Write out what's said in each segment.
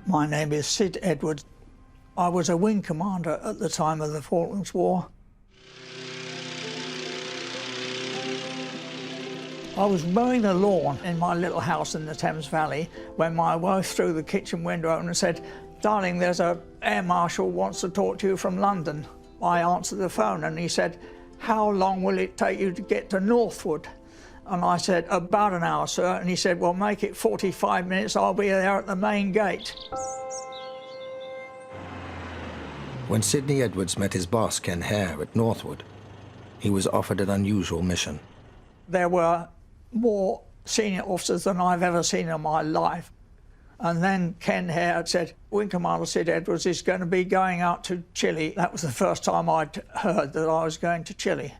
My name is Sid Edwards. I was a wing commander at the time of the Falklands War. I was mowing the lawn in my little house in the Thames Valley when my wife threw the kitchen window open and said, "Darling, there's an air marshal wants to talk to you from London." I answered the phone and he said, "How long will it take you to get to Northwood?" And I said, "About an hour, sir." And he said, "Well, make it 45 minutes, I'll be there at the main gate." When Sídney Edwards met his boss, Ken Hare, at Northwood, he was offered an unusual mission. There were more senior officers than I've ever seen in my life. And then Ken Hare said, "Wing Commander Sid Edwards is going to be going out to Chile." That was the first time I'd heard that I was going to Chile.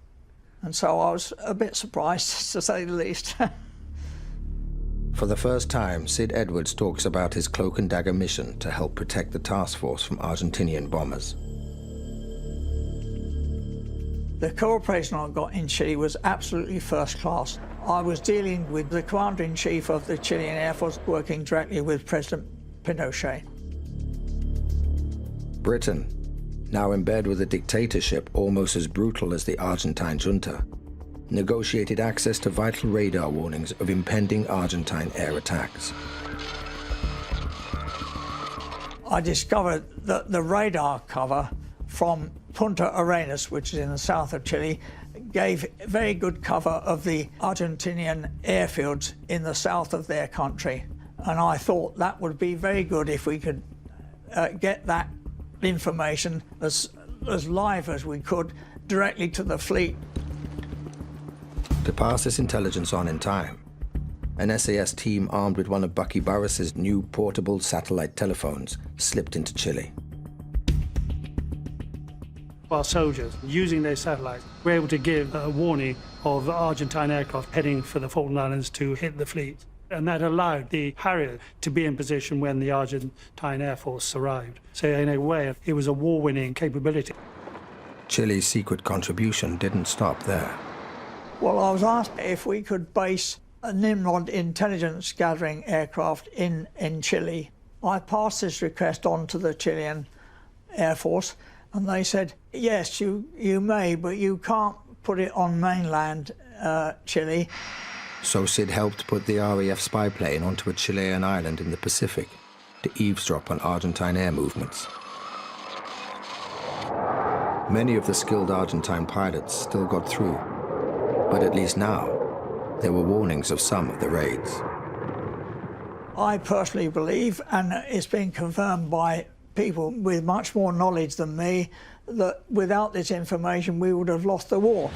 And so I was a bit surprised, to say the least. For the first time, Sid Edwards talks about his cloak and dagger mission to help protect the task force from Argentinian bombers. The cooperation I got in Chile was absolutely first class. I was dealing with the Commander-in-Chief of the Chilean Air Force, working directly with President Pinochet. Britain, now in bed with a dictatorship almost as brutal as the Argentine junta, negotiated access to vital radar warnings of impending Argentine air attacks. I discovered that the radar cover from Punta Arenas, which is in the south of Chile, gave very good cover of the Argentinian airfields in the south of their country. And I thought that would be very good if we could get that information as live as we could directly to the fleet. To pass this intelligence on in time, an SAS team armed with one of Bucky Barris's new portable satellite telephones slipped into Chile. Our soldiers, using their satellites, were able to give a warning of Argentine aircraft heading for the Falkland Islands to hit the fleet. And that allowed the Harrier to be in position when the Argentine Air Force arrived. So in a way, it was a war-winning capability. Chile's secret contribution didn't stop there. Well, I was asked if we could base a Nimrod intelligence gathering aircraft in Chile. I passed this request on to the Chilean Air Force, and they said, "Yes, you may, but you can't put it on mainland Chile." So Sid helped put the RAF spy plane onto a Chilean island in the Pacific to eavesdrop on Argentine air movements. Many of the skilled Argentine pilots still got through, but at least now there were warnings of some of the raids. I personally believe, and it's been confirmed by people with much more knowledge than me, that without this information we would have lost the war.